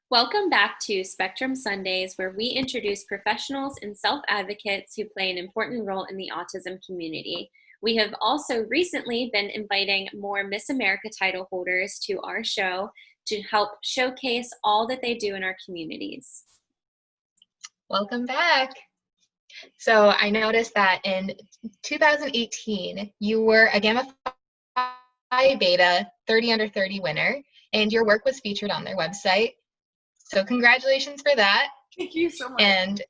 Welcome back to Spectrum Sundays, where we introduce professionals and self-advocates who play an important role in the autism community. We have also recently been inviting more Miss America title holders to our show to help showcase all that they do in our communities. Welcome back. So I noticed that in 2018, you were a Gamma Phi Beta 30 under 30 winner, and your work was featured on their website. So congratulations for that. Thank you so much. And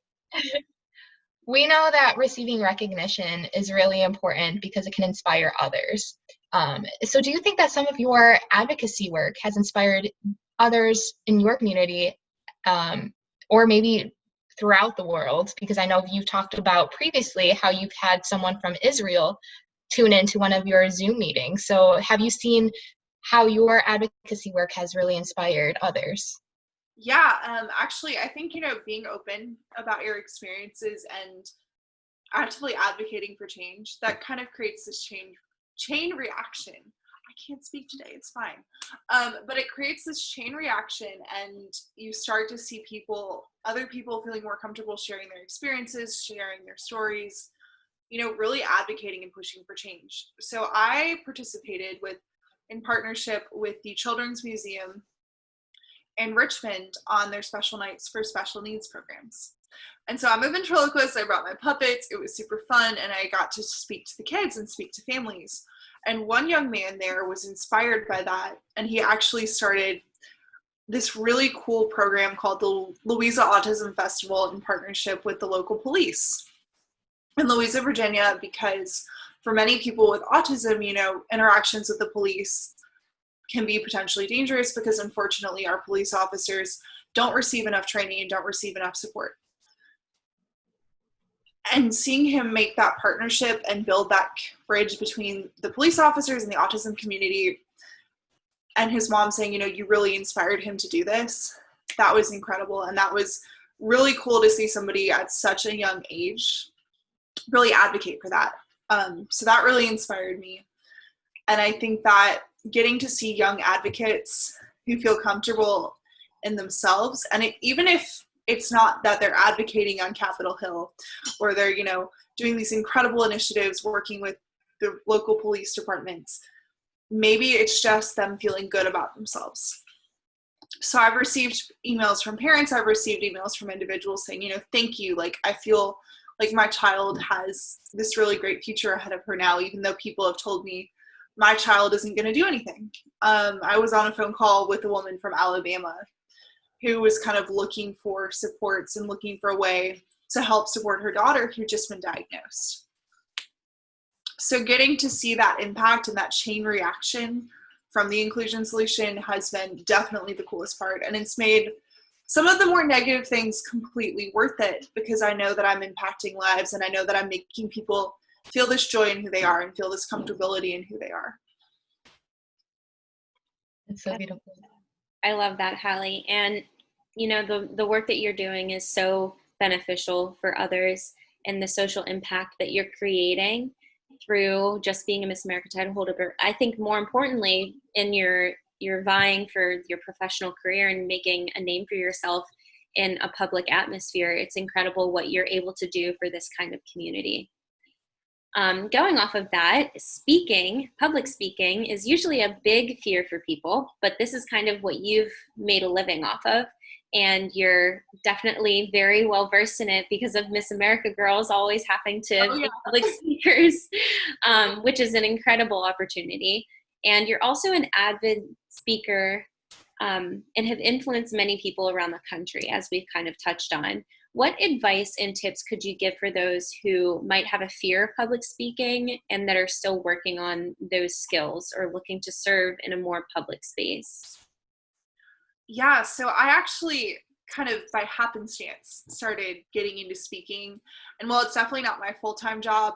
we know that receiving recognition is really important because it can inspire others. So do you think that some of your advocacy work has inspired others in your community, or maybe throughout the world? Because I know you've talked about previously how you've had someone from Israel tune into one of your Zoom meetings. So have you seen how your advocacy work has really inspired others? Yeah, actually, I think, being open about your experiences and actively advocating for change, that kind of creates this chain reaction. I can't speak today, it's fine. But it creates this chain reaction, and you start to see other people feeling more comfortable sharing their experiences, sharing their stories, really advocating and pushing for change. So I participated in partnership with the Children's Museum in Richmond on their special nights for special needs programs. And so I'm a ventriloquist. I brought my puppets. It was super fun. And I got to speak to the kids and speak to families. And one young man there was inspired by that. And he actually started this really cool program called the Louisa Autism Festival in partnership with the local police in Louisa, Virginia, because for many people with autism, interactions with the police can be potentially dangerous because unfortunately our police officers don't receive enough training and don't receive enough support. And seeing him make that partnership and build that bridge between the police officers and the autism community, and his mom saying, you really inspired him to do this, that was incredible. And that was really cool to see somebody at such a young age really advocate for that. So that really inspired me. And I think that getting to see young advocates who feel comfortable in themselves, and even if it's not that they're advocating on Capitol Hill or they're, doing these incredible initiatives working with the local police departments, maybe it's just them feeling good about themselves. So I've received emails from parents, I've received emails from individuals saying, thank you, I feel like my child has this really great future ahead of her now, even though people have told me my child isn't going to do anything. I was on a phone call with a woman from Alabama who was kind of looking for supports and looking for a way to help support her daughter who'd just been diagnosed. So getting to see that impact and that chain reaction from the inclusion solution has been definitely the coolest part. And it's made some of the more negative things completely worth it, because I know that I'm impacting lives and I know that I'm making people feel this joy in who they are and feel this comfortability in who they are. It's so beautiful. I love that, Hallie. And, the work that you're doing is so beneficial for others, and the social impact that you're creating through just being a Miss America title holder. But I think more importantly, in your vying for your professional career and making a name for yourself in a public atmosphere, it's incredible what you're able to do for this kind of community. Going off of that, public speaking is usually a big fear for people, but this is kind of what you've made a living off of, and you're definitely very well versed in it because of Miss America girls always having to be public speakers, which is an incredible opportunity. And you're also an avid speaker and have influenced many people around the country, as we've kind of touched on. What advice and tips could you give for those who might have a fear of public speaking and that are still working on those skills or looking to serve in a more public space? Yeah, so I actually kind of by happenstance started getting into speaking. And while it's definitely not my full-time job,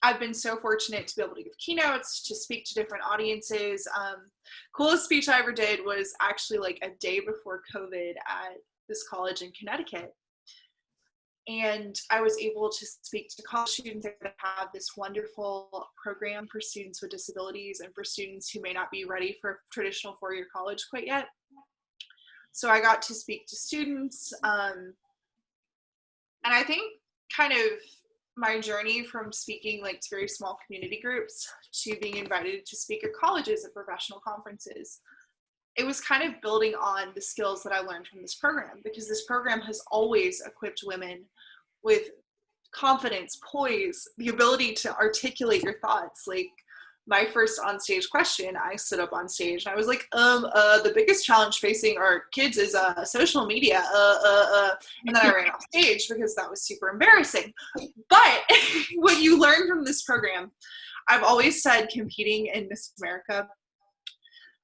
I've been so fortunate to be able to give keynotes, to speak to different audiences. Coolest speech I ever did was actually a day before COVID at this college in Connecticut. And I was able to speak to college students that have this wonderful program for students with disabilities and for students who may not be ready for traditional four-year college quite yet. So I got to speak to students. And I think kind of my journey from speaking like to very small community groups to being invited to speak at colleges at professional conferences, it was kind of building on the skills that I learned from this program, because this program has always equipped women with confidence, poise, the ability to articulate your thoughts. Like my first on-stage question, I stood up on stage and I was like, the biggest challenge facing our kids is social media, and then I ran off stage because that was super embarrassing. But what you learn from this program, I've always said competing in Miss America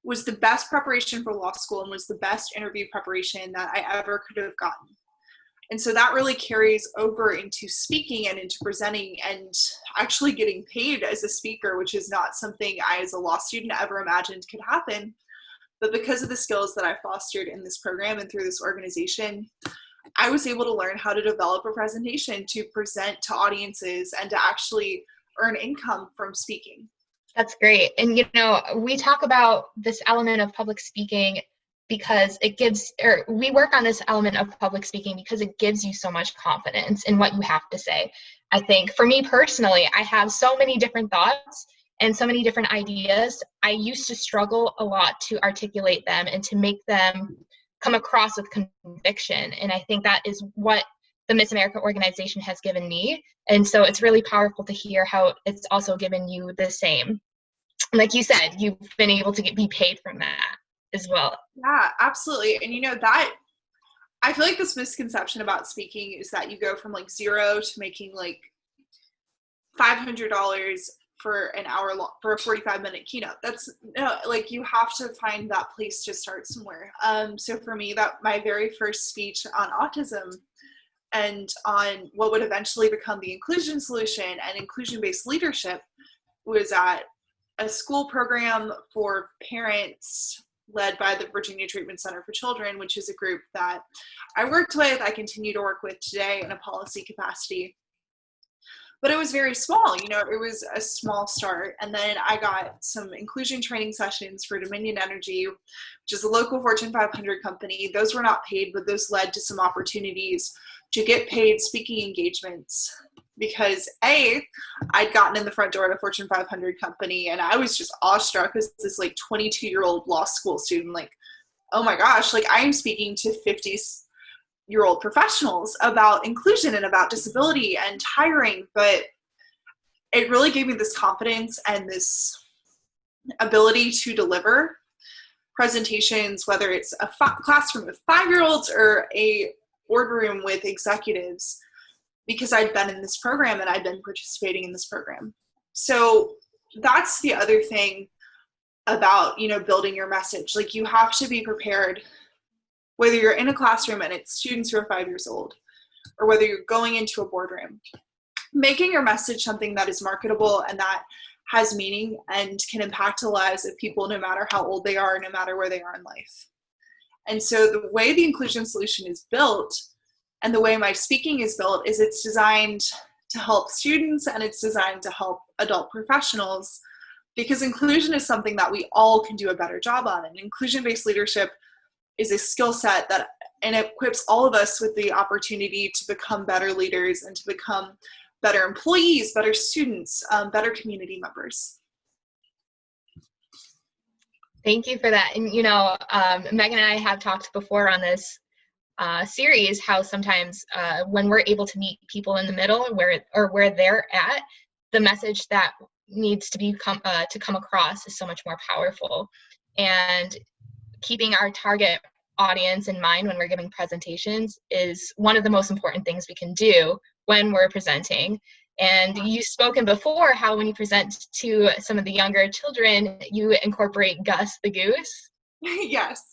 was the best preparation for law school and was the best interview preparation that I ever could have gotten. And so that really carries over into speaking and into presenting and actually getting paid as a speaker, which is not something I, as a law student, ever imagined could happen. But because of the skills that I fostered in this program and through this organization, I was able to learn how to develop a presentation to present to audiences and to actually earn income from speaking. That's great. And, we talk about this element of public speaking because it gives, or we work on this element of public speaking because it gives you so much confidence in what you have to say. I think for me personally, I have so many different thoughts and so many different ideas. I used to struggle a lot to articulate them and to make them come across with conviction. And I think that is what the Miss America organization has given me. And so it's really powerful to hear how it's also given you the same. Like you said, you've been able to be paid from that as well. Yeah, absolutely. And that, I feel like this misconception about speaking is that you go from like zero to making like $500 for an hour long, for a 45-minute keynote. That's no, like you have to find that place to start somewhere. So for me, that my very first speech on autism and on what would eventually become the inclusion solution and inclusion-based leadership was at a school program for parents led by the Virginia Treatment Center for Children, which is a group that I worked with, I continue to work with today in a policy capacity. But it was very small, it was a small start. And then I got some inclusion training sessions for Dominion Energy, which is a local Fortune 500 company. Those were not paid, but those led to some opportunities to get paid speaking engagements. Because I'd gotten in the front door at a Fortune 500 company and I was just awestruck as this like 22-year-old law school student, like, oh my gosh, like I am speaking to 50-year-old professionals about inclusion and about disability and hiring. But it really gave me this confidence and this ability to deliver presentations, whether it's a classroom with 5-year-olds or a boardroom with executives, because I'd been in this program and I'd been participating in this program. So that's the other thing about, building your message. Like you have to be prepared, whether you're in a classroom and it's students who are 5 years old, or whether you're going into a boardroom, making your message something that is marketable and that has meaning and can impact the lives of people no matter how old they are, no matter where they are in life. And so the way the inclusion solution is built and the way my speaking is built is it's designed to help students and it's designed to help adult professionals, because inclusion is something that we all can do a better job on. And inclusion-based leadership is a skill set that and it equips all of us with the opportunity to become better leaders and to become better employees, better students, better community members. Thank you for that. And, Megan and I have talked before on this series how sometimes when we're able to meet people in the middle where they're at, the message that needs to come across is so much more powerful. And keeping our target audience in mind when we're giving presentations is one of the most important things we can do when we're presenting. And you've spoken before how when you present to some of the younger children, you incorporate Gus the goose. Yes.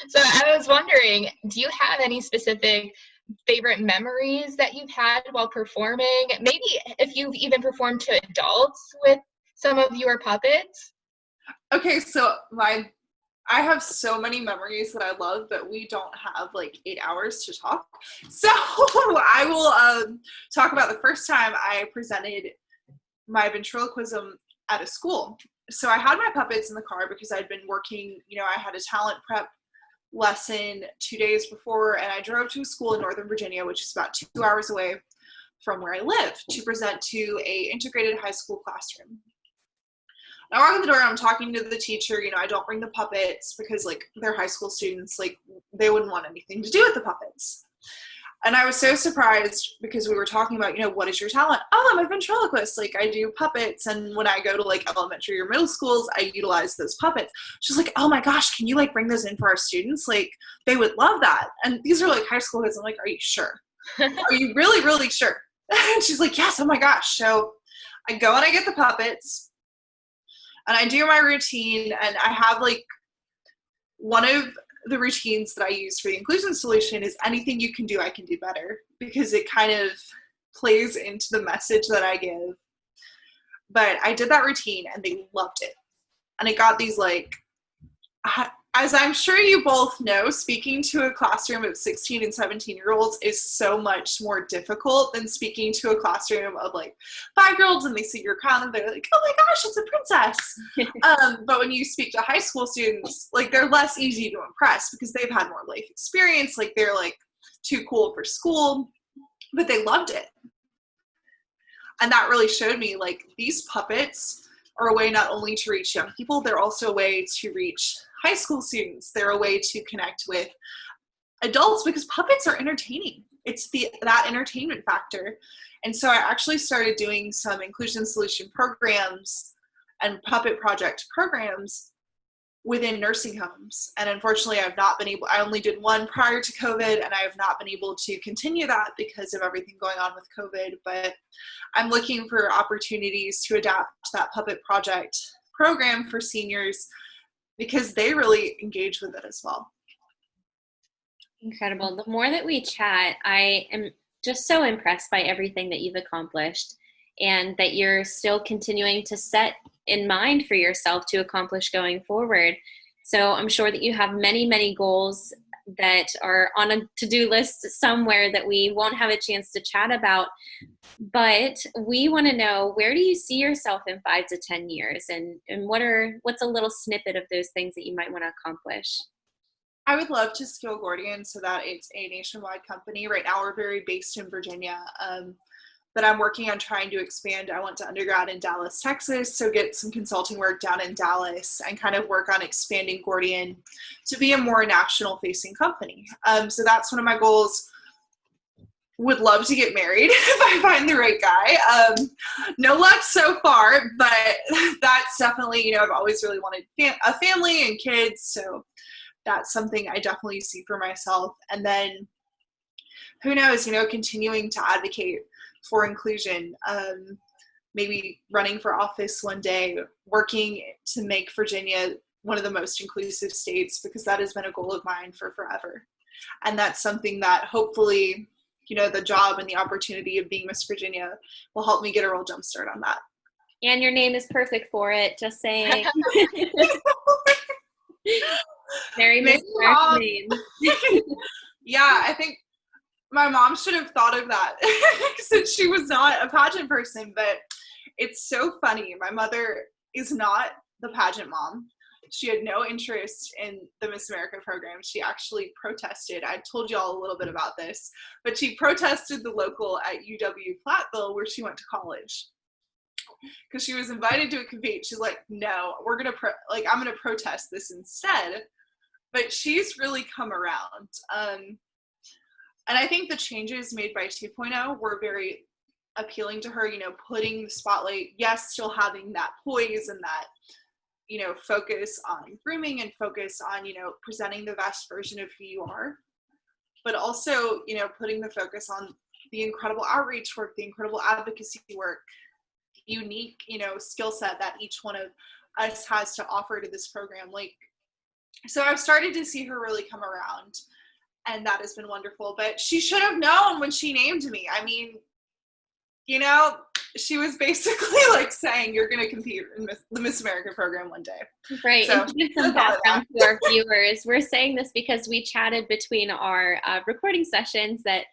So I was wondering, do you have any specific favorite memories that you've had while performing? Maybe if you've even performed to adults with some of your puppets? Okay, so I have so many memories that I love, but we don't have like 8 hours to talk. So I will talk about the first time I presented my ventriloquism at a school. So I had my puppets in the car because I'd been working, I had a talent prep lesson 2 days before, and I drove to a school in Northern Virginia, which is about 2 hours away from where I live, to present to a integrated high school classroom. I walk in the door and I'm talking to the teacher. I don't bring the puppets because like they're high school students, like they wouldn't want anything to do with the puppets. And I was so surprised because we were talking about, what is your talent? Oh, I'm a ventriloquist. Like I do puppets. And when I go to like elementary or middle schools, I utilize those puppets. She's like, oh my gosh, can you like bring those in for our students? Like they would love that. And these are like high school kids. I'm like, are you sure? Are you really, really sure? And she's like, yes, oh my gosh. So I go and I get the puppets and I do my routine, and I have like one of the routines that I use for the inclusion solution is anything you can do, I can do better, because it kind of plays into the message that I give. But I did that routine and they loved it. And it got these like, as I'm sure you both know, speaking to a classroom of 16 and 17-year-olds is so much more difficult than speaking to a classroom of like 5-year-olds and they see your crown and they're like, oh my gosh, it's a princess. But when you speak to high school students, like they're less easy to impress because they've had more life experience. Like they're like too cool for school, but they loved it. And that really showed me like these puppets are a way not only to reach young people, they're also a way to reach high school students. They're a way to connect with adults because puppets are entertaining. It's that entertainment factor. And so I actually started doing some inclusion solution programs and puppet project programs within nursing homes. And unfortunately, I only did one prior to COVID, and I have not been able to continue that because of everything going on with COVID. But I'm looking for opportunities to adapt that puppet project program for seniors because they really engage with it as well. Incredible. The more that we chat, I am just so impressed by everything that you've accomplished and that you're still continuing to set in mind for yourself to accomplish going forward. So I'm sure that you have many, many goals that are on a to-do list somewhere that we won't have a chance to chat about. But we want to know, where do you see yourself in 5 to 10 years? And what's a little snippet of those things that you might want to accomplish? I would love to scale Gordian so that it's a nationwide company. Right now we're very based in Virginia, but I'm working on trying to expand. I went to undergrad in Dallas, Texas, so get some consulting work down in Dallas and kind of work on expanding Gordian to be a more national facing company. So that's one of my goals. Would love to get married if I find the right guy. No luck so far, but that's definitely, I've always really wanted a family and kids. So that's something I definitely see for myself. And then who knows, continuing to advocate for inclusion, maybe running for office one day, working to make Virginia one of the most inclusive states, because that has been a goal of mine for forever. And that's something that hopefully, the job and the opportunity of being Miss Virginia will help me get a real jump start on that. And your name is perfect for it, just saying. Very Miss American name. Yeah, I think my mom should have thought of that since she was not a pageant person, but it's so funny. My mother is not the pageant mom. She had no interest in the Miss America program. She actually protested. I told you all a little bit about this, but she protested the local at UW-Platteville where she went to college because she was invited to compete. She's like, no, I'm going to protest this instead. But she's really come around. And I think the changes made by 2.0 were very appealing to her, putting the spotlight, yes, still having that poise and that, focus on grooming and focus on, presenting the best version of who you are, but also, putting the focus on the incredible outreach work, the incredible advocacy work, unique, skill set that each one of us has to offer to this program. So I've started to see her really come around, and that has been wonderful. But she should have known when she named me. I mean, she was basically like saying, you're going to compete in the Miss America program one day. Right. So, and to give some background to our viewers, we're saying this because we chatted between our recording sessions that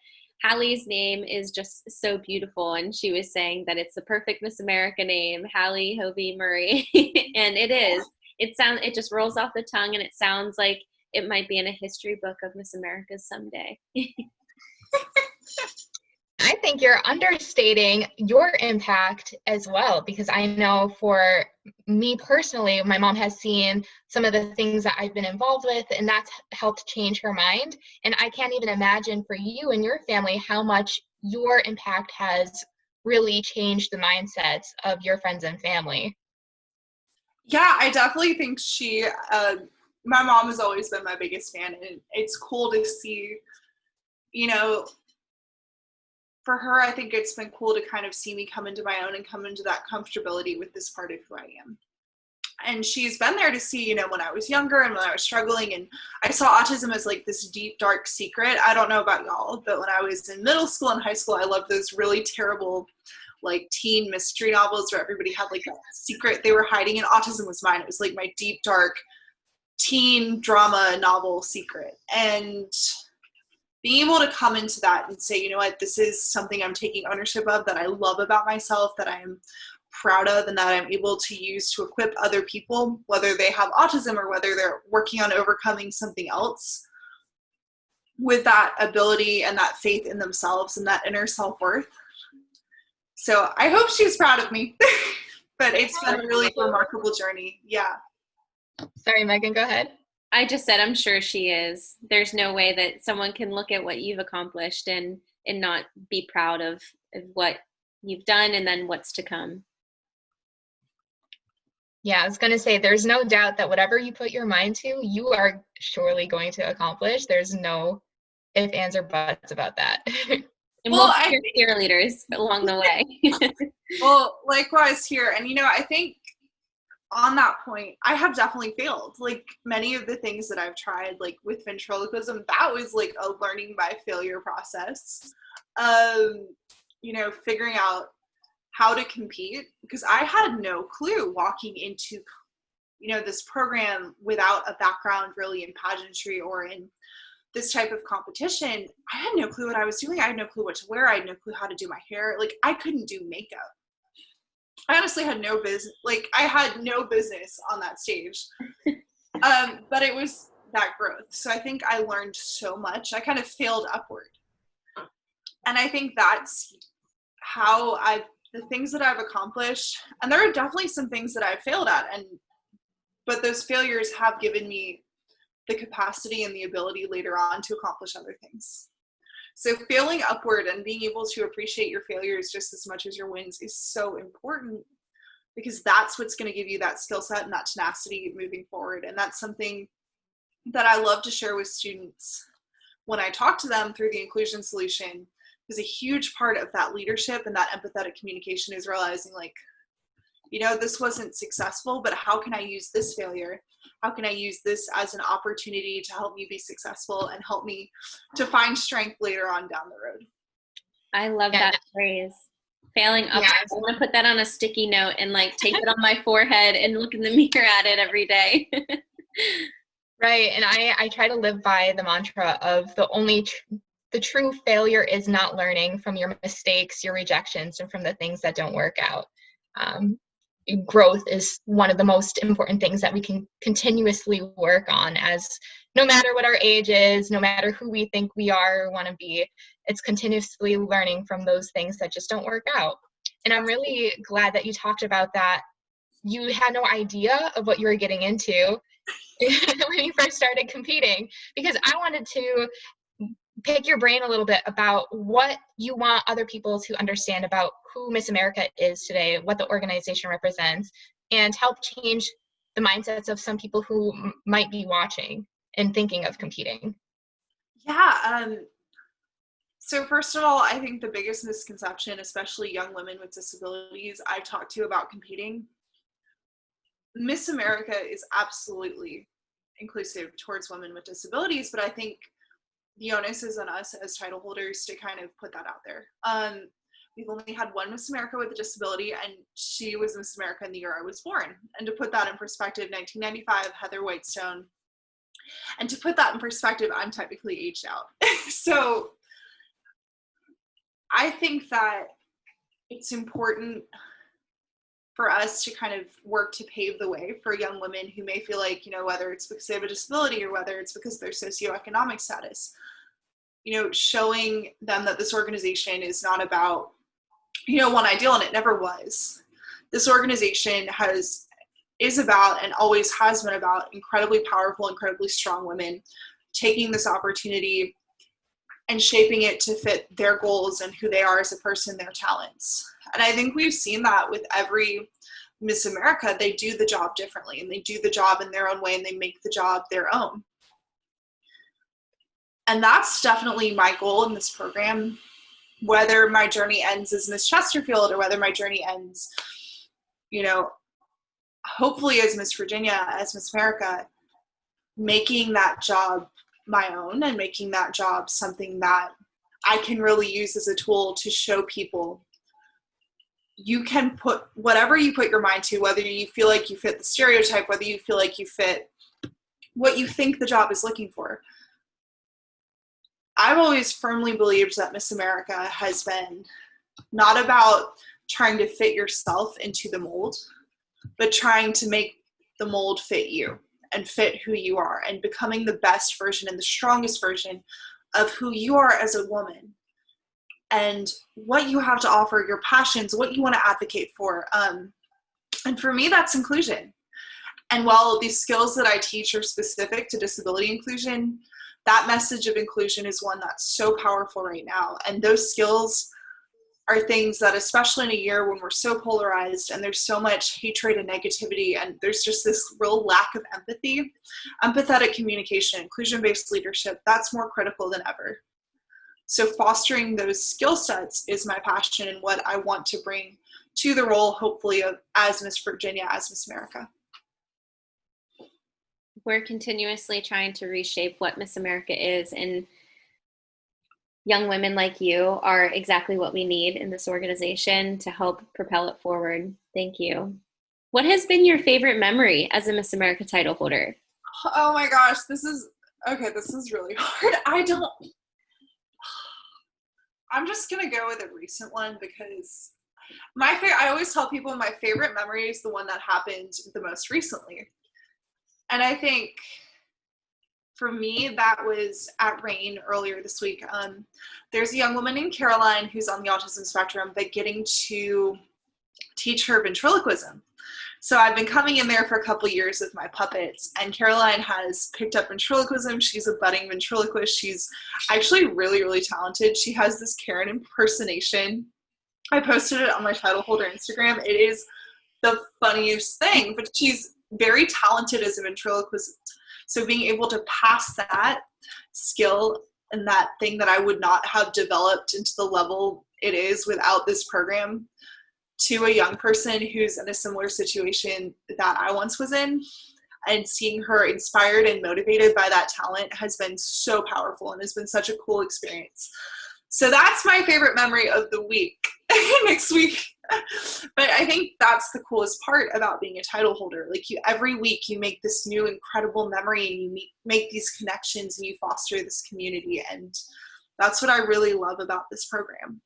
Hallie's name is just so beautiful. And she was saying that it's the perfect Miss America name, Hallie Hovey-Murray. And it is. It just rolls off the tongue, and it sounds like it might be in a history book of Miss Americas someday. I think you're understating your impact as well, because I know for me personally, my mom has seen some of the things that I've been involved with, and that's helped change her mind. And I can't even imagine for you and your family how much your impact has really changed the mindsets of your friends and family. Yeah, I definitely think my mom has always been my biggest fan, and it's cool to see, for her, I think it's been cool to kind of see me come into my own and come into that comfortability with this part of who I am. And she's been there to see, when I was younger and when I was struggling, and I saw autism as like this deep, dark secret. I don't know about y'all, but when I was in middle school and high school, I loved those really terrible, like teen mystery novels where everybody had like a secret they were hiding, and autism was mine. It was like my deep, dark teen drama novel secret. And being able to come into that and say, you know what, this is something I'm taking ownership of, that I love about myself, that I am proud of, and that I'm able to use to equip other people, whether they have autism or whether they're working on overcoming something else, with that ability and that faith in themselves and that inner self-worth. So I hope she's proud of me. But it's been a really remarkable journey. Yeah. Sorry, Megan, go ahead. I just said I'm sure she is. There's no way that someone can look at what you've accomplished and not be proud of what you've done and then what's to come. Yeah, I was going to say, there's no doubt that whatever you put your mind to, you are surely going to accomplish. There's no ifs, ands, or buts about that. And we'll be your cheerleaders along the way. Well, likewise here. And, I think on that point, I have definitely failed. Like many of the things that I've tried, like with ventriloquism, that was like a learning by failure process. Figuring out how to compete, because I had no clue walking into, this program without a background really in pageantry or in this type of competition. I had no clue what I was doing. I had no clue what to wear. I had no clue how to do my hair. Like I couldn't do makeup. I honestly had no business. Like I had no business on that stage. But it was that growth. So I think I learned so much. I kind of failed upward. And I think that's how the things that I've accomplished, and there are definitely some things that I've failed at, but those failures have given me the capacity and the ability later on to accomplish other things. So failing upward and being able to appreciate your failures just as much as your wins is so important, because that's what's going to give you that skill set and that tenacity moving forward. And that's something that I love to share with students when I talk to them through the inclusion solution, because a huge part of that leadership and that empathetic communication is realizing, like, this wasn't successful, but how can I use this failure? How can I use this as an opportunity to help me be successful and help me to find strength later on down the road? I love that phrase. Failing up. Yeah. I want to put that on a sticky note and like tape it on my forehead and look in the mirror at it every day. Right. And I try to live by the mantra of the true failure is not learning from your mistakes, your rejections, and from the things that don't work out. Growth is one of the most important things that we can continuously work on, as no matter what our age is, no matter who we think we are or want to be, it's continuously learning from those things that just don't work out. And I'm really glad that you talked about that. You had no idea of what you were getting into when you first started competing, because I wanted to pick your brain a little bit about what you want other people to understand about who Miss America is today, what the organization represents, and help change the mindsets of some people who might be watching and thinking of competing. Yeah. So first of all, I think the biggest misconception, especially young women with disabilities I've talked to about competing, Miss America is absolutely inclusive towards women with disabilities, but I think the onus is on us as title holders to kind of put that out there. We've only had one Miss America with a disability, and she was Miss America in the year I was born. And to put that in perspective, 1995, Heather Whitestone. And to put that in perspective, I'm technically aged out. So I think that it's important for us to kind of work to pave the way for young women who may feel like, whether it's because they have a disability or whether it's because of their socioeconomic status, showing them that this organization is not about, one ideal, and it never was. This organization is about and always has been about incredibly powerful, incredibly strong women taking this opportunity and shaping it to fit their goals and who they are as a person, their talents. And I think we've seen that with every Miss America. They do the job differently, and they do the job in their own way, and they make the job their own. And that's definitely my goal in this program, whether my journey ends as Miss Chesterfield or whether my journey ends, hopefully as Miss Virginia, as Miss America, making that job my own and making that job something that I can really use as a tool to show people you can put whatever you put your mind to, whether you feel like you fit the stereotype, whether you feel like you fit what you think the job is looking for. I've always firmly believed that Miss America has been not about trying to fit yourself into the mold, but trying to make the mold fit you and fit who you are, and becoming the best version and the strongest version of who you are as a woman and what you have to offer, your passions, what you want to advocate for. And for me, that's inclusion. And while these skills that I teach are specific to disability inclusion, that message of inclusion is one that's so powerful right now. And those skills are things that, especially in a year when we're so polarized and there's so much hatred and negativity, and there's just this real lack of empathy, empathetic communication, inclusion-based leadership, that's more critical than ever. So fostering those skill sets is my passion and what I want to bring to the role, hopefully, of as Miss Virginia, as Miss America. We're continuously trying to reshape what Miss America is, and young women like you are exactly what we need in this organization to help propel it forward. Thank you. What has been your favorite memory as a Miss America title holder? Oh my gosh, this is really hard. I'm just going to go with a recent one because I always tell people my favorite memory is the one that happened the most recently. And I think for me, that was at Rain earlier this week. There's a young woman named Caroline who's on the autism spectrum, but getting to teach her ventriloquism. So I've been coming in there for a couple years with my puppets, and Caroline has picked up ventriloquism. She's a budding ventriloquist. She's actually really, really talented. She has this Karen impersonation. I posted it on my title holder Instagram. It is the funniest thing, but she's very talented as a ventriloquist. So being able to pass that skill and that thing that I would not have developed into the level it is without this program to a young person who's in a similar situation that I once was in, and seeing her inspired and motivated by that talent has been so powerful and has been such a cool experience. So that's my favorite memory of the week. Next week. But I think that's the coolest part about being a title holder. Like, every week you make this new incredible memory, and you make these connections, and you foster this community. And that's what I really love about this program.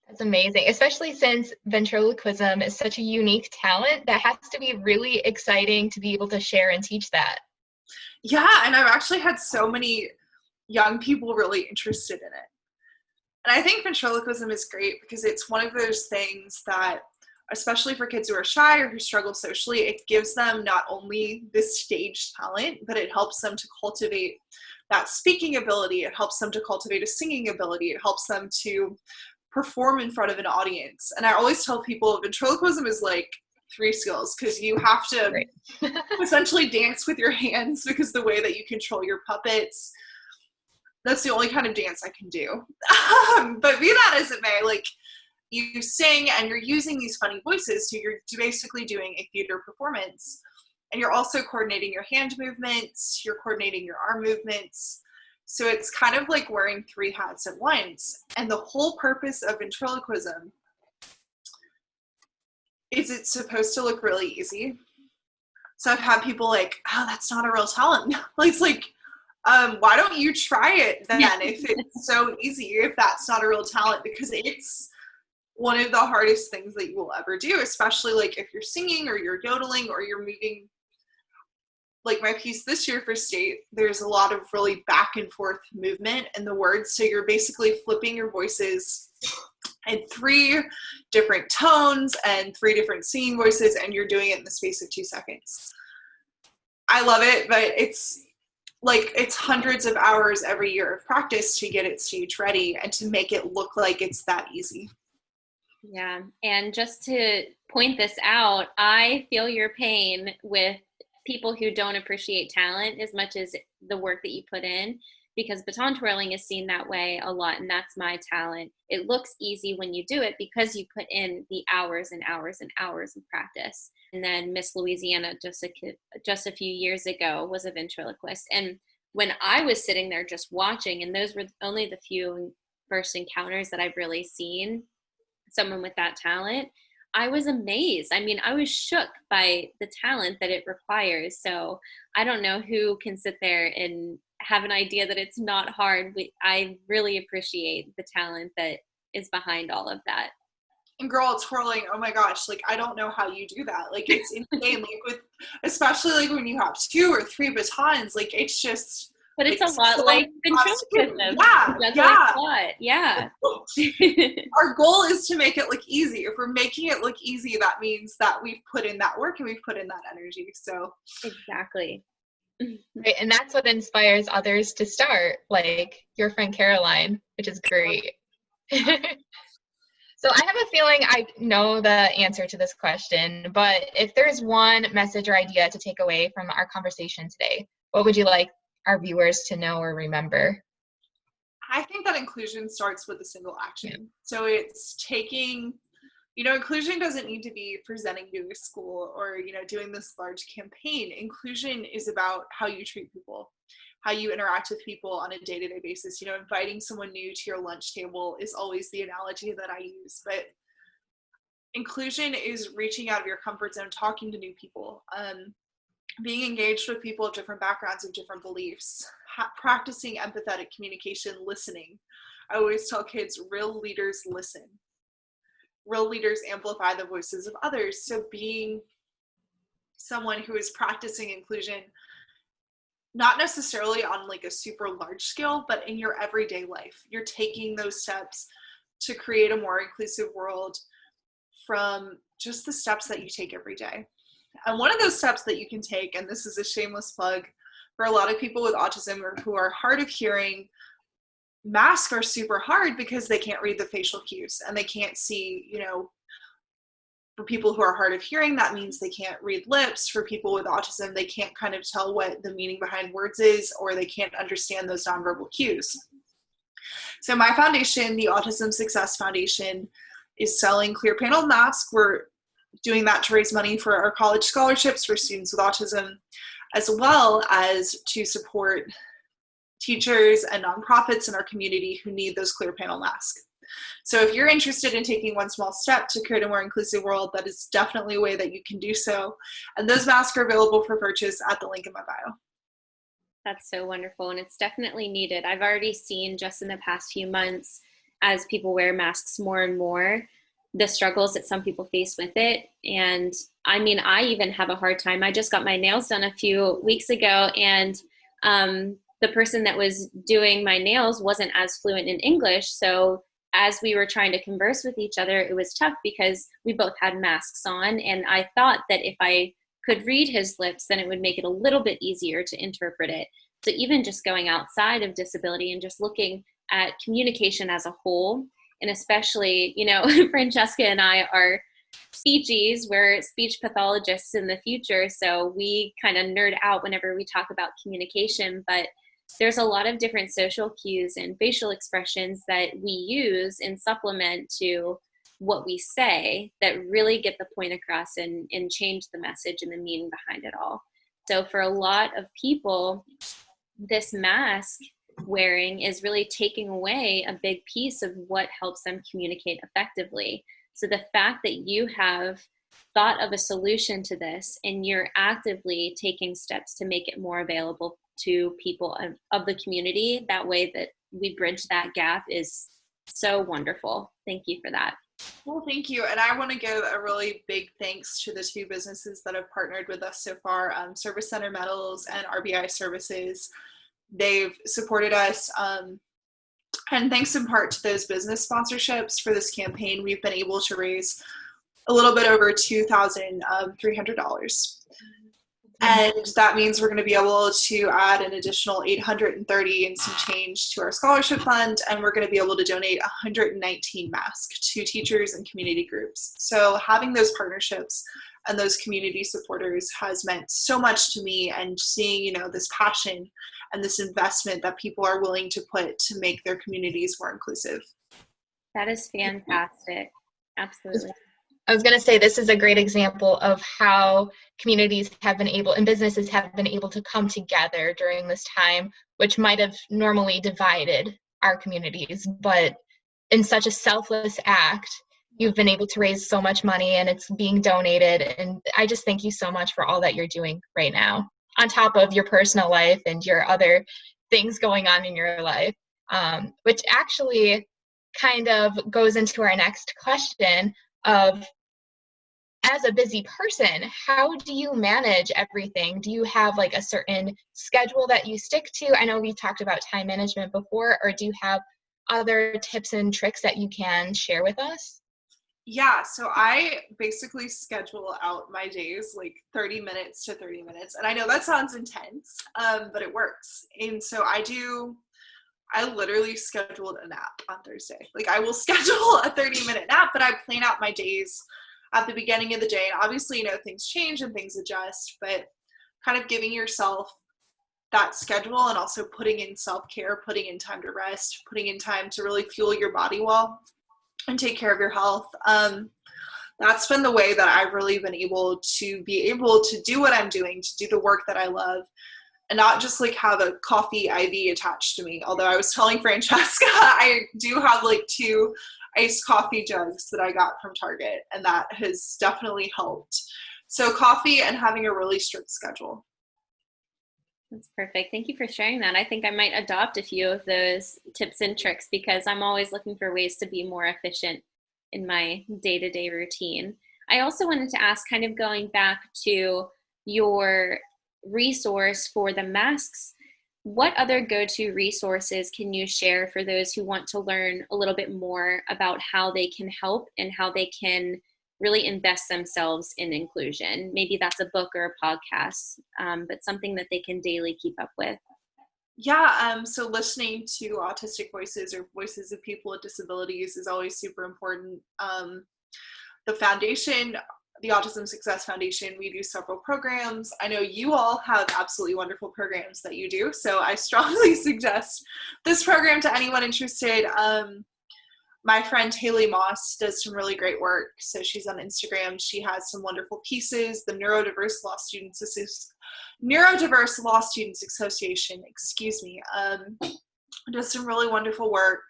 That's amazing, especially since ventriloquism is such a unique talent. That has to be really exciting to be able to share and teach that. Yeah, and I've actually had so many young people really interested in it. And I think ventriloquism is great because it's one of those things that, especially for kids who are shy or who struggle socially, it gives them not only this stage talent, but it helps them to cultivate that speaking ability. It helps them to cultivate a singing ability. It helps them to perform in front of an audience. And I always tell people ventriloquism is like 3 skills, because you have to essentially dance with your hands, because the way that you control your puppets, that's the only kind of dance I can do. But be that as it may, like, you sing and you're using these funny voices, so you're basically doing a theater performance. And you're also coordinating your hand movements, you're coordinating your arm movements. So it's kind of like wearing 3 hats at once. And the whole purpose of ventriloquism is it's supposed to look really easy. So I've had people like, oh, that's not a real talent. It's like, why don't you try it then if it's so easy, if that's not a real talent? Because it's one of the hardest things that you will ever do, especially like if you're singing or you're yodeling or you're moving. Like my piece this year for state, there's a lot of really back and forth movement in the words. So you're basically flipping your voices in 3 different tones and 3 different singing voices, and you're doing it in the space of 2 seconds. I love it, but it's hundreds of hours every year of practice to get it stage ready and to make it look like it's that easy. Yeah. And just to point this out, I feel your pain with people who don't appreciate talent as much as the work that you put in, because baton twirling is seen that way a lot, and that's my talent. It looks easy when you do it because you put in the hours and hours and hours of practice. And then Miss Louisiana just a few years ago was a ventriloquist, and when I was sitting there just watching, and those were only the few first encounters that I've really seen someone with that talent, I was amazed. I mean, I was shook by the talent that it requires. So I don't know who can sit there and have an idea that it's not hard. I really appreciate the talent that is behind all of that. And girl, twirling, oh my gosh, like I don't know how you do that. Like it's insane. Like especially like when you have 2 or 3 batons, like it's just. But it's like, a lot like ventriloquism. Yeah. Our goal is to make it look easy. If we're making it look easy, that means that we've put in that work and we've put in that energy. So exactly. Right, and that's what inspires others to start, like your friend Caroline, which is great. So I have a feeling I know the answer to this question, but if there's one message or idea to take away from our conversation today, what would you like our viewers to know or remember? I think that inclusion starts with a single action. Yeah. So it's taking, inclusion doesn't need to be presenting to a school or, doing this large campaign. Inclusion is about how you treat people, how you interact with people on a day-to-day basis. Inviting someone new to your lunch table is always the analogy that I use, but inclusion is reaching out of your comfort zone, talking to new people, being engaged with people of different backgrounds, of different beliefs, practicing empathetic communication, listening. I always tell kids, real leaders listen. Real leaders amplify the voices of others. So being someone who is practicing inclusion, not necessarily on like a super large scale, but in your everyday life, you're taking those steps to create a more inclusive world from just the steps that you take every day. And one of those steps that you can take, and this is a shameless plug for a lot of people with autism or who are hard of hearing, masks are super hard because they can't read the facial cues and they can't see, for people who are hard of hearing, that means they can't read lips. For people with autism, they can't kind of tell what the meaning behind words is, or they can't understand those nonverbal cues. So my foundation, the Autism Success Foundation, is selling clear panel masks. We're doing that to raise money for our college scholarships for students with autism, as well as to support teachers and nonprofits in our community who need those clear panel masks. So if you're interested in taking one small step to create a more inclusive world, that is definitely a way that you can do so. And those masks are available for purchase at the link in my bio. That's so wonderful. And it's definitely needed. I've already seen just in the past few months, as people wear masks more and more, the struggles that some people face with it. And I mean, I even have a hard time. I just got my nails done a few weeks ago, and the person that was doing my nails wasn't as fluent in English. So as we were trying to converse with each other, it was tough because we both had masks on. And I thought that if I could read his lips, then it would make it a little bit easier to interpret it. So even just going outside of disability and just looking at communication as a whole, and especially, Francesca and I are speechies, we're speech pathologists in the future. So we kind of nerd out whenever we talk about communication, but there's a lot of different social cues and facial expressions that we use in supplement to what we say that really get the point across and change the message and the meaning behind it all. So for a lot of people, this mask wearing is really taking away a big piece of what helps them communicate effectively. So the fact that you have thought of a solution to this and you're actively taking steps to make it more available to people of the community, that way that we bridge that gap, is so wonderful. Thank you for that. Well, thank you. And I want to give a really big thanks to the two businesses that have partnered with us so far, Service Center Metals and RBI Services. They've supported us. And thanks in part to those business sponsorships for this campaign, we've been able to raise a little bit over $2,300. And that means we're going to be able to add an additional 830 and some change to our scholarship fund, and we're going to be able to donate 119 masks to teachers and community groups. So having those partnerships and those community supporters has meant so much to me, and seeing, this passion and this investment that people are willing to put to make their communities more inclusive. That is fantastic. Absolutely. I was going to say, this is a great example of how communities have been able, and businesses have been able to come together during this time, which might have normally divided our communities. But in such a selfless act, you've been able to raise so much money, and it's being donated. And I just thank you so much for all that you're doing right now, on top of your personal life and your other things going on in your life, which actually kind of goes into our next question of, as a busy person, how do you manage everything? Do you have like a certain schedule that you stick to? I know we talked about time management before, or do you have other tips and tricks that you can share with us? Yeah, so I basically schedule out my days like 30 minutes to 30 minutes. And I know that sounds intense, but it works. And so I literally scheduled a nap on Thursday. Like, I will schedule a 30-minute nap, but I plan out my days at the beginning of the day. And obviously, things change and things adjust, but kind of giving yourself that schedule, and also putting in self-care, putting in time to rest, putting in time to really fuel your body well and take care of your health. That's been the way that I've really been able to do what I'm doing, to do the work that I love, and not just like have a coffee IV attached to me. Although I was telling Francesca, I do have like 2 iced coffee jugs that I got from Target, and that has definitely helped. So coffee and having a really strict schedule. That's perfect. Thank you for sharing that. I think I might adopt a few of those tips and tricks, because I'm always looking for ways to be more efficient in my day-to-day routine. I also wanted to ask, kind of going back to your resource for the masks, what other go-to resources can you share for those who want to learn a little bit more about how they can help and how they can really invest themselves in inclusion? Maybe that's a book or a podcast, but something that they can daily keep up with. Yeah, so listening to autistic voices or voices of people with disabilities is always super important. The foundation, the Autism Success Foundation, we do several programs. I know you all have absolutely wonderful programs that you do, so I strongly suggest this program to anyone interested. My friend Hallie Moss does some really great work. So she's on Instagram. She has some wonderful pieces. The Neurodiverse Law Students Association, does some really wonderful work.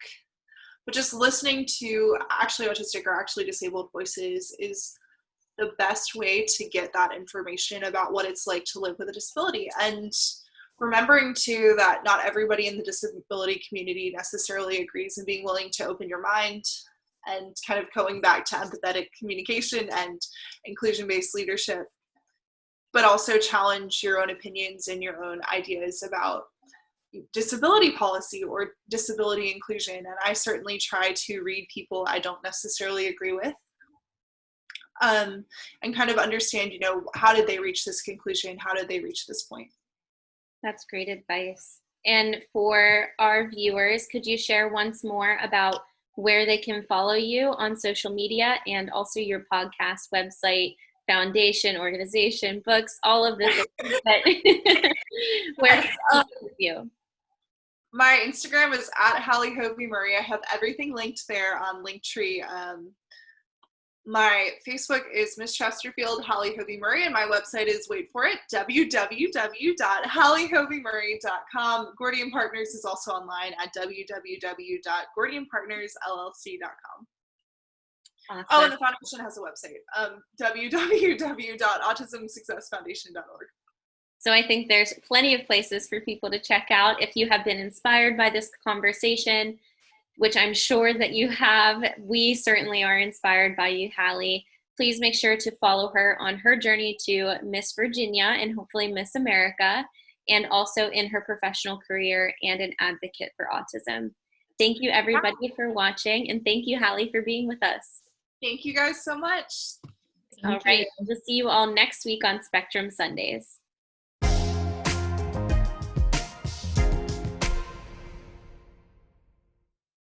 But just listening to actually autistic or actually disabled voices is the best way to get that information about what it's like to live with a disability. And remembering too that not everybody in the disability community necessarily agrees, and being willing to open your mind, and kind of going back to empathetic communication and inclusion-based leadership, but also challenge your own opinions and your own ideas about disability policy or disability inclusion. And I certainly try to read people I don't necessarily agree with, and kind of understand, how did they reach this conclusion? How did they reach this point? That's great advice. And for our viewers, could you share once more about where they can follow you on social media, and also your podcast, website, foundation, organization, books, all of this? Where to keep with you? My Instagram is at Hallie Hovey-Murray. I have everything linked there on Linktree. My Facebook is Miss Chesterfield, Hallie Hovey-Murray, and my website is, wait for it, www.halliehovey-murray.com. Gordian Partners is also online at www.gordianpartnersllc.com. Awesome. Oh, and the foundation has a website, www.autismsuccessfoundation.org. So I think there's plenty of places for people to check out. If you have been inspired by this conversation, which I'm sure that you have. We certainly are inspired by you, Hallie. Please make sure to follow her on her journey to Miss Virginia and hopefully Miss America, and also in her professional career and an advocate for autism. Thank you, everybody, for watching, and thank you, Hallie, for being with us. Thank you guys so much. All right, we'll see you all next week on Spectrum Sundays.